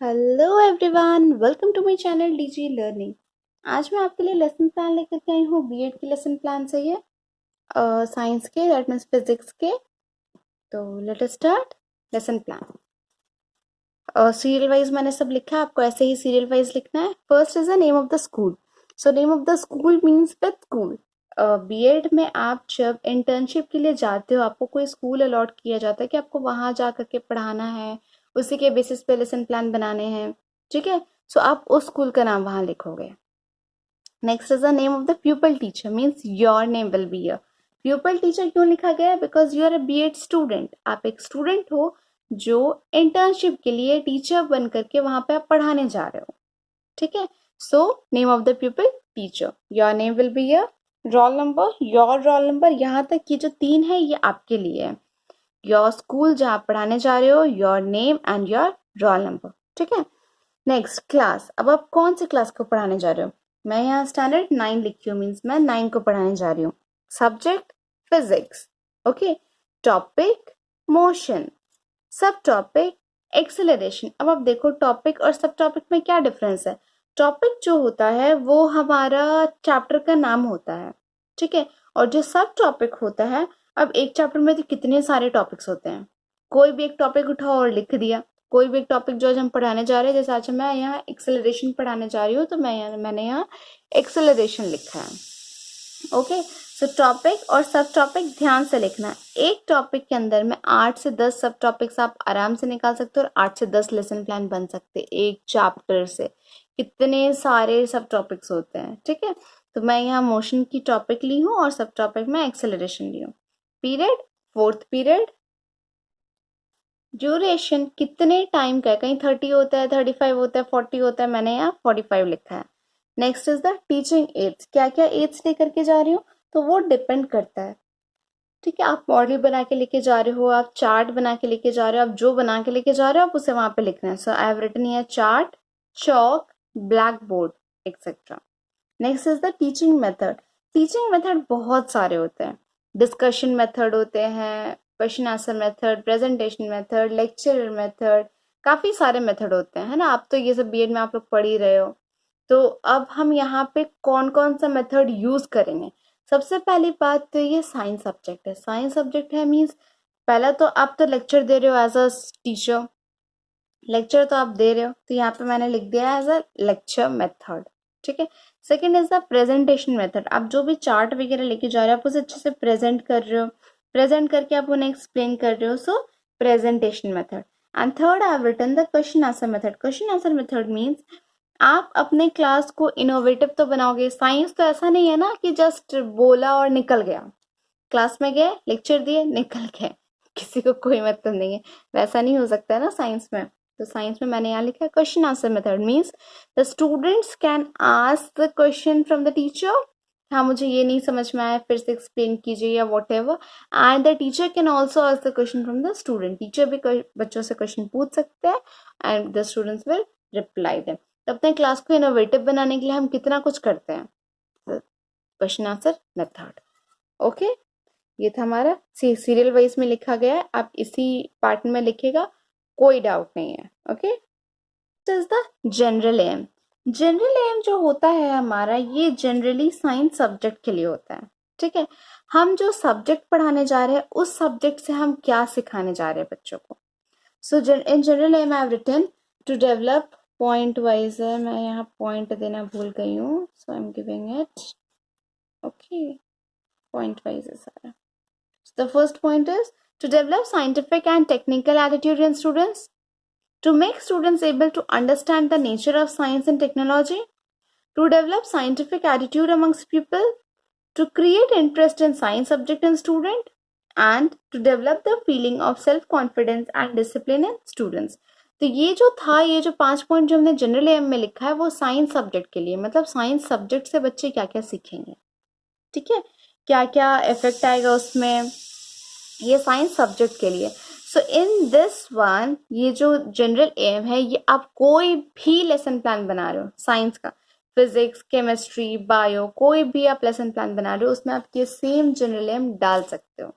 Hello everyone, welcome to my channel DG learning. आज मैं आपके लिए लेसन प्लान लेकर के आई हूँ। बीएड की लेसन प्लान से ये साइंस के, दैट मीन्स फिजिक्स के। तो let us start lesson plan. Serial wise मैंने सब लिखा है, आपको ऐसे ही सीरियल वाइज लिखना है। First is the name of the school. So name of the school means with school. BEd में आप जब इंटर्नशिप के लिए जाते हो, आपको कोई स्कूल अलॉट किया जाता है कि आपको वहां जा करके पढ़ाना है, उसी के बेसिस पे लेसन प्लान बनाने हैं। ठीक है, सो आप उस स्कूल का नाम वहां लिखोगे। Next is the name of the pupil teacher, means your name will be a pupil teacher. क्यों लिखा गया है? Because you are a BEd student. आप एक स्टूडेंट हो जो इंटर्नशिप के लिए टीचर बन करके वहां पे आप पढ़ाने जा रहे हो। ठीक है, सो name of the pupil teacher, your name will be a roll number, your roll number. यहाँ तक ये जो तीन है ये आपके लिए है। योर स्कूल जहाँ पढ़ाने जा रहे हो, your name and your roll number. ठीक है, नेक्स्ट क्लास। अब आप कौन सी क्लास को पढ़ाने जा रहे हो? मैं यहाँ स्टैंडर्ड 9 लिखी हूँ, मीन्स मैं 9 को पढ़ाने जा रही हूँ। Subject physics. Okay, topic motion, सब टॉपिक एक्सेलरेशन। अब आप देखो टॉपिक और सब टॉपिक में क्या डिफरेंस है। टॉपिक जो होता है वो हमारा चैप्टर का नाम होता है। ठीक है, और जो सब टॉपिक होता है, अब एक चैप्टर में तो कितने सारे टॉपिक्स होते हैं। कोई भी एक टॉपिक उठाओ और लिख दिया। कोई भी एक टॉपिक जो आज हम पढ़ाने जा रहे हैं, जैसे आज मैं यहाँ एक्सेलरेशन पढ़ाने जा रही हूँ, तो मैंने यहाँ एक्सेलरेशन लिखा है। ओके, सो टॉपिक और सब टॉपिक ध्यान से लिखना। एक टॉपिक के अंदर में 8 से 10 सब टॉपिक्स आप आराम से निकाल सकते हो, और 8 से 10 लेसन प्लान बन सकते हैं एक चैप्टर से। कितने सारे सब टॉपिक्स होते हैं। ठीक है, तो मैं यहाँ मोशन की टॉपिक ली हूँ और सब टॉपिक में एक्सेलरेशन ली हूँ। Period, fourth period. ड्यूरेशन कितने टाइम का है, कहीं 30 होता है, 35 होता है, 40 होता है, मैंने यहाँ 45 लिखा है। Next is the teaching ads, क्या क्या एड्स लेकर के जा रही हूँ, तो वो डिपेंड करता है। ठीक है, आप मॉडल बना के लेके जा रहे हो, आप चार्ट बना के लेके जा रहे हो, आप जो बना के लेके जा रहे हो आप उसे वहां पे लिखना है। So I have written here chart, chalk, black board, etcetera. Next is the teaching method. Teaching method बहुत सारे होते हैं। डिस्कशन मेथड होते हैं, question answer method, presentation method, lecture method, काफी सारे मेथड होते हैं, है ना। आप तो ये सब बीएड में आप लोग पढ़ ही रहे हो। तो अब हम यहाँ पे कौन कौन सा मेथड यूज करेंगे। सबसे पहली बात तो ये साइंस सब्जेक्ट है। साइंस सब्जेक्ट है मीन्स पहला तो आप तो लेक्चर दे रहे हो एज अ टीचर। लेक्चर तो आप दे रहे हो, तो यहाँ पे मैंने लिख दिया एज अ लेक्चर मेथड। ठीक है, second is the presentation method. आप जो भी चार्ट वगैरह लेके जा रहे हो, आप उसे अच्छे से प्रेजेंट कर रहे हो, प्रेजेंट करके आप उन्हें एक्सप्लेन कर रहे हो, so presentation method. And third I have written the question answer method. Question answer method means आप अपने क्लास को इनोवेटिव तो बनाओगे। साइंस तो ऐसा नहीं है ना कि जस्ट बोला और निकल गया, क्लास में गए, लेक्चर दिए, निकल गए, किसी को कोई मतलब नहीं है। वैसा नहीं हो सकता है ना साइंस में। तो साइंस में मैंने यहाँ लिखा है question answer method means the students can ask the question from the teacher. हाँ, मुझे ये नहीं समझ में आया, फिर से एक्सप्लेन कीजिए या what ever. And the teacher can also ask the question from the student. Teacher भी बच्चों से क्वेश्चन पूछ सकते हैं and the students will reply them. तो अपने क्लास को इनोवेटिव बनाने के लिए हम कितना कुछ करते हैं, क्वेश्चन आंसर मेथड। ओके, ये था हमारा सीरियल वाइज में लिखा गया है, आप इसी पार्ट में लिखेगा, कोई डाउट नहीं है। Okay, is the general aim. General aim जो होता है हमारा, ये जनरली साइंस सब्जेक्ट के लिए होता है। ठीक है, हम जो सब्जेक्ट पढ़ाने जा रहे हैं उस सब्जेक्ट से हम क्या सिखाने जा रहे हैं बच्चों को। So in general aim I have written to develop, point wise है, मैं यहाँ पॉइंट देना भूल गई हूँ, so I am giving it. Okay, point wise है सारा। The first point is to develop scientific and technical attitude in students, to make students able to understand the nature of science and technology, to develop scientific attitude amongst people, to create interest in science subject in student, and to develop the feeling of self confidence and discipline in students. तो ये जो था, ये जो 5 point जो हमने general M में लिखा है वो साइंस सब्जेक्ट के लिए, मतलब साइंस सब्जेक्ट से बच्चे क्या क्या सीखेंगे। ठीक है, क्या क्या इफेक्ट आएगा उसमें, ये साइंस सब्जेक्ट के लिए। सो इन दिस वन, ये जो जनरल एम है, ये आप कोई भी लेसन प्लान बना रहे हो साइंस का, फिजिक्स, केमिस्ट्री, बायो, कोई भी आप लेसन प्लान बना रहे हो, उसमें आप ये सेम जनरल एम डाल सकते हो,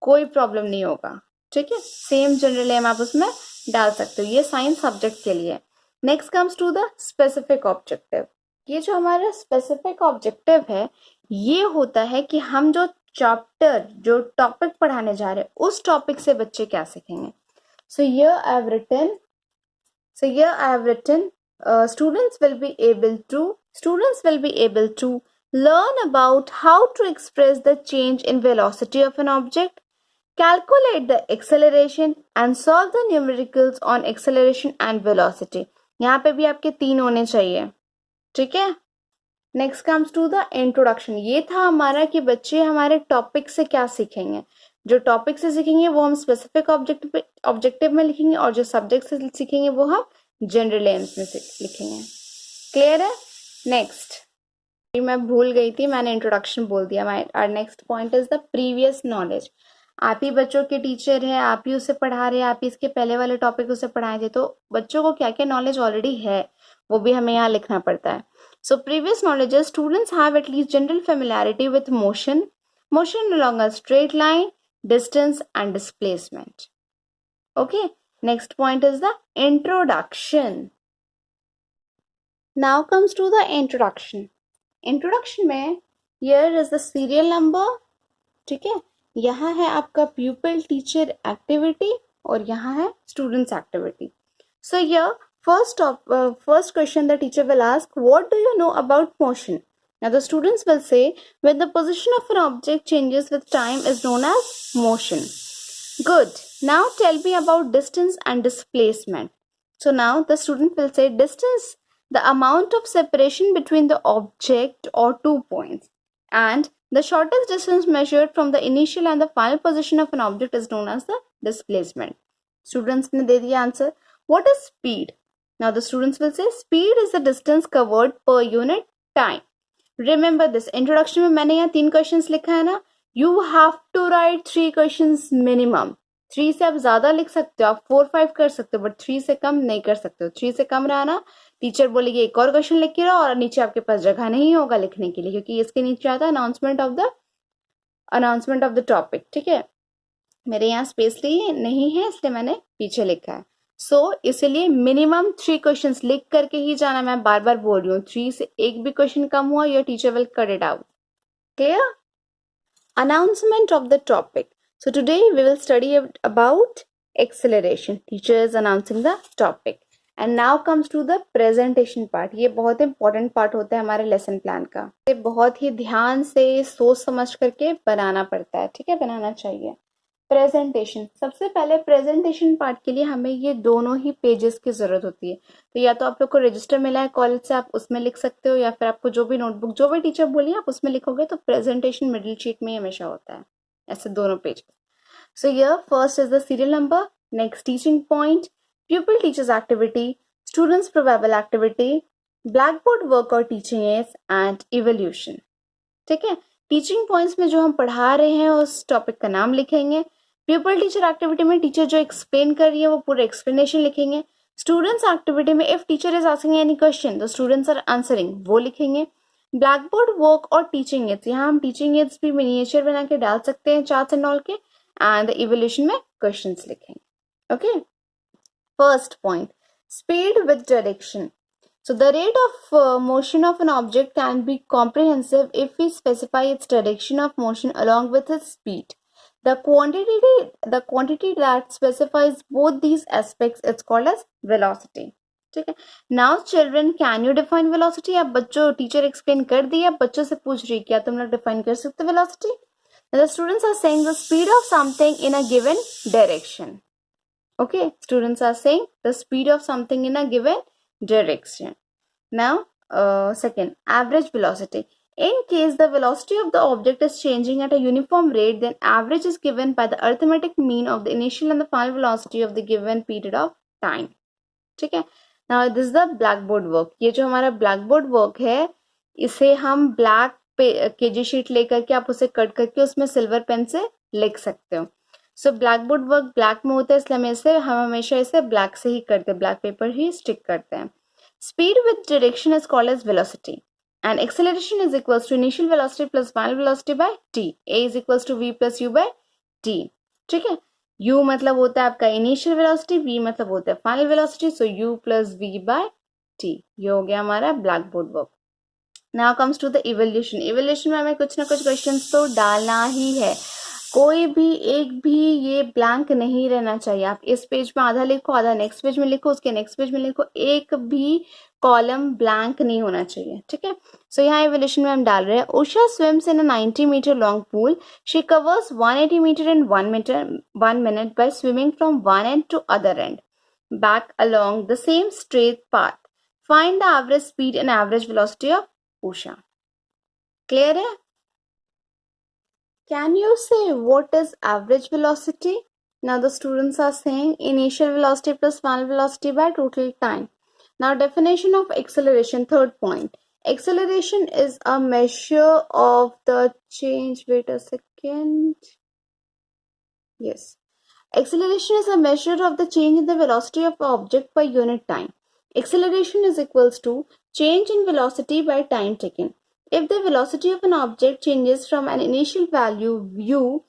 कोई प्रॉब्लम नहीं होगा। ठीक है, सेम जनरल एम आप उसमें डाल सकते हो, ये साइंस सब्जेक्ट के लिए। Next comes to the specific objective. ये जो हमारा स्पेसिफिक ऑब्जेक्टिव है, ये होता है कि हम जो चैप्टर जो टॉपिक पढ़ाने जा रहे हैं उस टॉपिक से बच्चे क्या सीखेंगे। So here I have written students will be able to learn about how to express the change in velocity of an object, calculate the acceleration and solve the numericals on acceleration and velocity. यहाँ पे भी आपके 3 होने चाहिए, ठीक है। Next comes to the introduction. ये था हमारा कि बच्चे हमारे टॉपिक से क्या सीखेंगे। जो टॉपिक से सीखेंगे वो हम स्पेसिफिक ऑब्जेक्टिव में लिखेंगे, और जो सब्जेक्ट से सीखेंगे वो हम जनरल एम्स में लिखेंगे। क्लियर है? नेक्स्ट, मैं भूल गई थी, मैंने इंट्रोडक्शन बोल दिया। Our next point is the previous knowledge. आप ही बच्चों के टीचर हैं, आप ही उसे पढ़ा रहे हैं, आप ही इसके पहले वाले टॉपिक उसे पढ़ाए थे, तो बच्चों को क्या क्या नॉलेज ऑलरेडी है वो भी हमें यहाँ लिखना पड़ता है। So previous knowledge is students have at least general familiarity with motion along a straight line, distance and displacement. Okay, next point is the introduction. Now comes to the introduction. Introduction में here is the serial number, ठीक है, यहाँ है आपका pupil teacher activity और यहाँ है students activity. So here first question the teacher will ask, what do you know about motion? Now the students will say, when the position of an object changes with time is known as motion. Good. Now tell me about distance and displacement. So now the student will say, distance, the amount of separation between the object or 2 points, and the shortest distance measured from the initial and the final position of an object is known as the displacement. Students ने दे दिया answer. What is speed? Now the students will say, speed is the distance covered per unit time. Remember this. Introduction में मैंने यहाँ 3 questions लिखा है ना. You have to write 3 questions minimum. 3 से आप ज्यादा लिख सकते हो, आप 4-5 कर सकते हो, बट 3 से कम नहीं कर सकते हो। 3 से कम रहा ना, टीचर बोलेगी एक और क्वेश्चन लिख के रहो और नीचे आपके पास जगह नहीं होगा लिखने के लिए, क्योंकि इसके नीचे आता है अनाउंसमेंट ऑफ द टॉपिक। ठीक है, मेरे यहाँ स्पेस नहीं है इसलिए मैंने पीछे लिखा है। इसलिए मिनिमम 3 क्वेश्चंस लिख करके ही जाना। मैं बार बार बोल रही हूँ, 3 से एक भी क्वेश्चन कम हुआ your teacher will cut it out. Clear? Announcement of the topic. So today we will study about acceleration. Teacher is announcing the topic. And now comes to the presentation part. ये बहुत important part होता है हमारे lesson plan का। ये बहुत ही ध्यान से सोच समझ करके बनाना पड़ता है, ठीक है, बनाना चाहिए। प्रेजेंटेशन, सबसे पहले प्रेजेंटेशन पार्ट के लिए हमें ये दोनों ही पेजेस की जरूरत होती है। तो या तो आप लोग को रजिस्टर मिला है कॉलेज से, आप उसमें लिख सकते हो, या फिर आपको जो भी नोटबुक जो भी टीचर बोलिए आप उसमें लिखोगे। तो प्रेजेंटेशन मिडिल शीट में हमेशा होता है, ऐसे दोनों page. So here first is the serial number, next teaching point, प्यूपिल teachers activity, students probable activity, black board work और टीचिंग एड्स एंड इवोल्यूशन। ठीक है, टीचिंग पॉइंट्स में जो हम पढ़ा रहे हैं उस टॉपिक का नाम लिखेंगे। प्यूपल टीचर एक्टिविटी में टीचर जो एक्सप्लेन कर रही है वो पूरा एक्सप्लेनेशन लिखेंगे। स्टूडेंट्स एक्टिविटी में if teacher is asking any question the students are answering, वो लिखेंगे। ब्लैक बोर्ड वर्क और टीचिंग एड्स, यहाँ हम टीचिंग एड्स भी मिनिएचर बना के डाल सकते हैं चार्ट्स एंड ऑल के, एंड इवोल्यूशन में क्वेश्चंस लिखेंगे। Okay, first point, speed with direction. So the rate of motion of an object can be comprehensive if we specify its direction of motion along with its speed. The quantity that specifies both these aspects is called as velocity. ठीक है, now children can you define velocity? अब बच्चों teacher explain कर दिया, बच्चों से पूछ रही क्या तुम लोग डिफाइन कर सकते हो velocity? The students are saying the speed of something in a given direction. Okay, students are saying the speed of something in a given direction. Now second, average velocity. In case the velocity of the object is changing at a uniform rate, then average is given by the arithmetic mean of the initial and the final velocity of the given period of time. ठीक है, now this is the blackboard work. ये जो हमारा blackboard work है, इसे हम black KG sheet लेकर के आप उसे कट करके उसमें सिल्वर पेन से लिख सकते हो। सो ब्लैकबोर्ड वर्क ब्लैक में होता है, इसलिए हम हमेशा इसे ब्लैक से ही करते हैं, ब्लैक पेपर ही स्टिक करते हैं। Speed with direction is called as velocity, and acceleration is equals to initial velocity plus final velocity by t. A is equals to v plus u by t. ठीक है, u मतलब होता है आपका initial velocity, v मतलब होता है final velocity, so u plus v by t। ये हो गया हमारा black board work. Now comes to the evolution. Evolution में हमें कुछ ना कुछ क्वेश्चंस तो डालना ही है, कोई भी एक भी ये ब्लैंक नहीं रहना चाहिए। आप इस पेज में आधा लिखो, आधा नेक्स्ट पेज में लिखो, उसके नेक्स्ट पेज में लिखो, एक भी कॉलम ब्लैंक नहीं होना चाहिए, ठीक है। सो यहाँ इवोल्यूशन में हम डाल रहे हैं, Usha swims in a 90 metre long pool, she covers 180 metre in 1 minute by swimming from one end to other end back along the same straight path. Find the average speed and average velocity of Usha. Clear है? Can you say what is average velocity? Now the students are saying initial velocity plus final velocity by total time. Now definition of acceleration, third point. Acceleration is a measure of the change. Wait a second. Yes. Acceleration is a measure of the change in the velocity of an object per unit time. Acceleration is equals to change in velocity by time taken. If the velocity of an object changes from an initial value u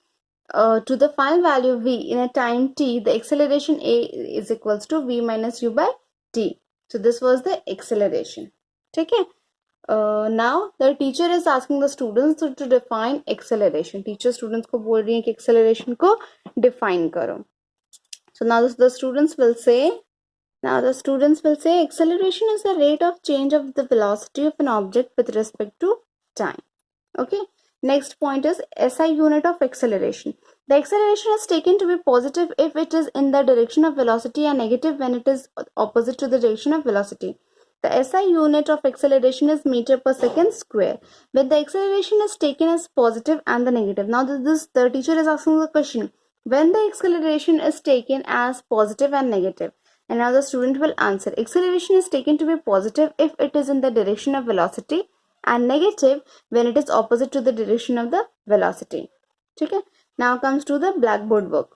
to the final value v in a time t, the acceleration a is equals to v minus u by t. So this was the acceleration. Okay. Now the teacher is asking the students to define acceleration. Teacher students को बोल रही है कि acceleration को define करो. So now the students will say acceleration is the rate of change of the velocity of an object with respect to time. Okay. Next point is SI unit of acceleration. The acceleration is taken to be positive if it is in the direction of velocity and negative when it is opposite to the direction of velocity. The SI unit of acceleration is meter per second square. When the acceleration is taken as positive and the negative. Now the teacher is asking the question, when the acceleration is taken as positive and negative. And now the student will answer, acceleration is taken to be positive if it is in the direction of velocity and negative when it is opposite to the direction of the velocity. Okay. Now comes to the blackboard work.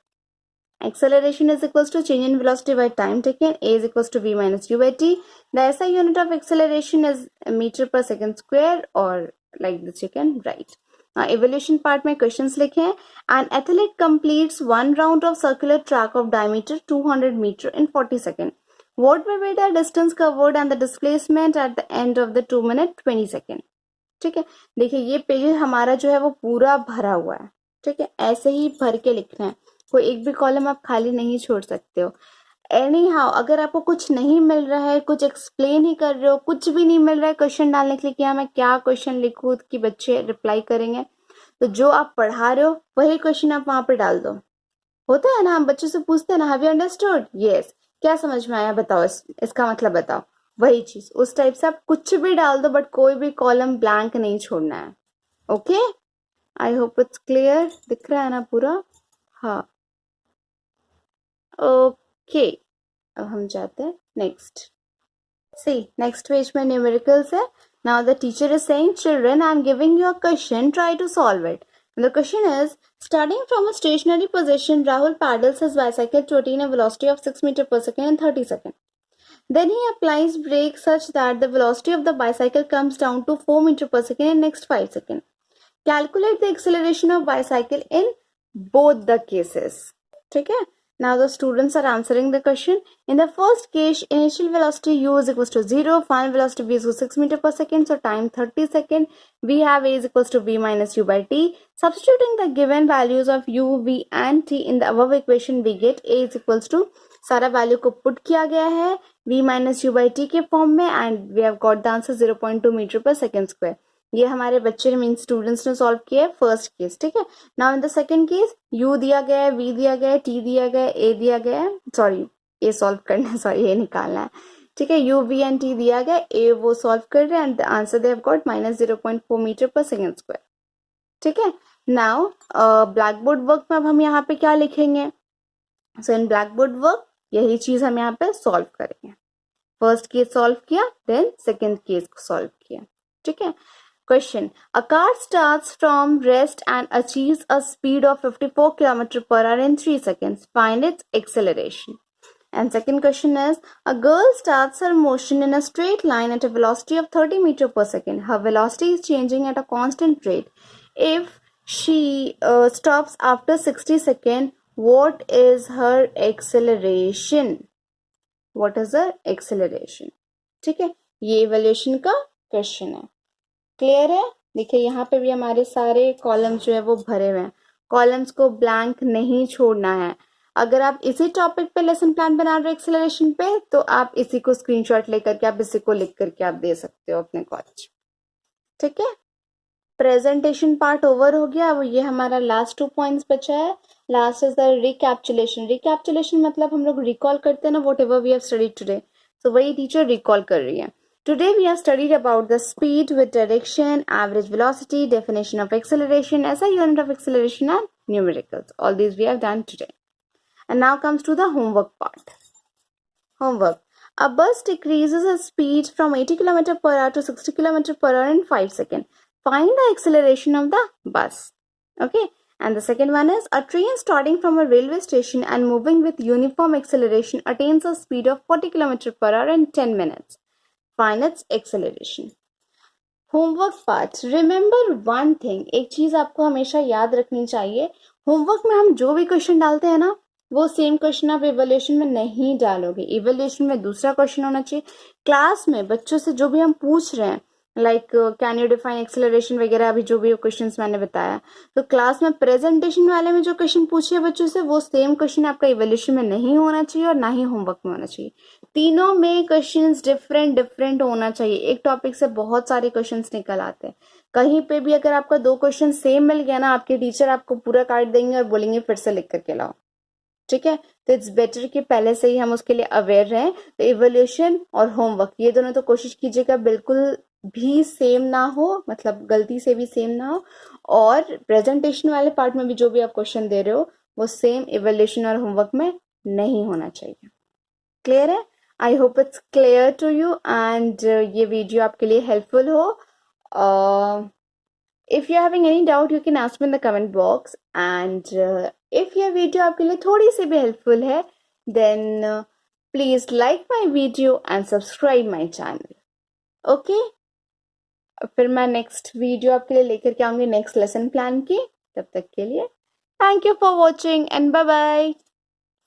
Acceleration is equals to change in velocity by time taken. A is equals to v minus u by t. The SI unit of acceleration is meter per second square, or like this you can write. Now evolution part में questions लिखे हैं. An athlete completes one round of circular track of diameter 200 meter in 40 seconds. What will be the distance covered and the displacement at the end of the 2 minute 20 second? ठीक है. देखिए ये page हमारा जो है वो पूरा भरा हुआ है. ठीक है, ऐसे ही भर के लिखना है, कोई एक भी कॉलम आप खाली नहीं छोड़ सकते हो. एनी हाउ अगर आपको कुछ नहीं मिल रहा है, कुछ एक्सप्लेन ही कर रहे हो, कुछ भी नहीं मिल रहा है क्वेश्चन डालने के लिए कि हाँ मैं क्या क्वेश्चन लिखूं कि बच्चे रिप्लाई करेंगे, तो जो आप पढ़ा रहे हो वही क्वेश्चन आप वहां पे डाल दो. होता है ना, हम बच्चों से पूछते हैं ना, हैव यू अंडरस्टूड? यस. क्या समझ में आया बताओ, इसका मतलब बताओ. वही चीज उस टाइप से आप कुछ भी डाल दो, बट कोई भी कॉलम ब्लैंक नहीं छोड़ना है. Okay, I hope it's clear. दिख रहा है ना पूरा? हाँ. ओके, अब हम जाते हैं नेक्स्ट. सी नेक्स्ट पेज में न्यूमेरिकल्स है. Now the teacher is saying, children I am giving you a question, try to solve it. The question is, starting from a stationary position, Rahul paddles his bicycle to attain a velocity of 6 meter per second in 30 seconds. Then he applies brakes such that the velocity of the bicycle comes down to 4 meter per second in next 5 seconds. Calculate the acceleration of bicycle in both the cases. ठीक है. Now the students are answering the question. In the first case, initial velocity u is equals to 0, final velocity v is equals to 6 meter per second, so time 30 seconds. We have a is equals to v minus u by t. Substituting the given values of u, v and t in the above equation, we get a is equals to, सारा value को put किया गया है v minus u by t के form में, and we have got the answer 0.2 metre पर second square. ये हमारे बच्चे मीन स्टूडेंट्स ने सॉल्व किया है फर्स्ट केस. ठीक है. Now in the second case, u दिया गया है, v दिया गया है, t दिया गया है, a दिया गया है, सॉरी a सॉल्व करना है, सॉरी ये निकालना है. ठीक है, u, v एंड t दिया गया है, a वो सॉल्व कर रहे हैं, and the answer they have got minus 0.4 metre पर सेकेंड स्क्वायर. ठीक है. नाउ ब्लैक बोर्ड वर्क में अब हम यहाँ पे क्या लिखेंगे? सो इन ब्लैक बोर्ड वर्क यही चीज हम यहाँ पे सॉल्व करेंगे. फर्स्ट केस सॉल्व किया, देन सेकेंड केस को सॉल्व किया. ठीक है. Question. A car starts from rest and achieves a speed of 54 km per hour in 3 seconds. Find its acceleration. And second question is, a girl starts her motion in a straight line at a velocity of 30 meter per second. Her velocity is changing at a constant rate. If she stops after 60 seconds, What is her acceleration? What is her acceleration? ठीक है, ये evaluation का question है. Clear है? देखिए यहाँ पे भी हमारे सारे कॉलम्स जो है वो भरे हुए हैं. कॉलम्स को ब्लैंक नहीं छोड़ना है. अगर आप इसी टॉपिक पे लेसन प्लान बना रहे हो एक्सेलरेशन पे, तो आप इसी को स्क्रीनशॉट लेकर के, आप इसी को लिख करके आप दे सकते हो अपने कॉलेज. ठीक है, प्रेजेंटेशन पार्ट ओवर हो गया. अब ये हमारा लास्ट 2 पॉइंट्स बचा है. Last is the recapitulation. Recapitulation मतलब हम लोग रिकॉल करते हैं ना, whatever we have studied today. तो वही टीचर रिकॉल कर रही है. Today we have studied about the speed with direction, average velocity, definition of acceleration, SI unit of acceleration and numericals. All these we have done today. And now comes to the homework part. Homework. A bus decreases its speed from 80 km per hour to 60 km per hour in 5 seconds. Find the acceleration of the bus. Okay. And the second one is a train starting from a railway station and moving with uniform acceleration attains a speed of 40 km per hour in 10 minutes. Find its acceleration. Homework part. Remember one thing, एक चीज आपको हमेशा याद रखनी चाहिए. Homework में हम जो भी क्वेश्चन डालते हैं ना, वो सेम क्वेश्चन आप इवैल्यूएशन में नहीं डालोगे. इवैल्यूएशन में दूसरा क्वेश्चन होना चाहिए. क्लास में बच्चों से जो भी हम पूछ रहे हैं, like can you define acceleration वगैरह, अभी जो भी क्वेश्चंस मैंने बताया, तो क्लास में प्रेजेंटेशन वाले में जो क्वेश्चन पूछिए बच्चों से, वो सेम क्वेश्चन आपका इवैल्यूएशन में नहीं होना चाहिए और ना ही होमवर्क में होना चाहिए. तीनों में क्वेश्चंस डिफरेंट डिफरेंट होना चाहिए. एक टॉपिक से बहुत सारे क्वेश्चंस निकल आते हैं. कहीं पे भी अगर आपका 2 क्वेश्चन सेम मिल गया ना, आपके टीचर आपको पूरा काट देंगे और बोलेंगे फिर से लिख करके लाओ. ठीक है, तो इट्स बेटर कि पहले से ही हम उसके लिए अवेयर रहें. तो इवैल्यूएशन और होमवर्क ये दोनों तो कोशिश कीजिएगा बिल्कुल भी सेम ना हो, मतलब गलती से भी सेम ना हो. और प्रेजेंटेशन वाले पार्ट में भी जो भी आप क्वेश्चन दे रहे हो, वो सेम इवैल्यूएशन और होमवर्क में नहीं होना चाहिए. क्लियर है? I hope it's clear to you and ये वीडियो आपके लिए हेल्पफुल हो. If you having any doubt you can ask me in the comment box. And if ये वीडियो आपके लिए थोड़ी सी भी हेल्पफुल है, then please like my video and subscribe my channel. Okay, फिर मैं नेक्स्ट वीडियो आपके लिए लेकर के आऊंगी नेक्स्ट लेसन प्लान की. तब तक के लिए thank you for watching and bye bye.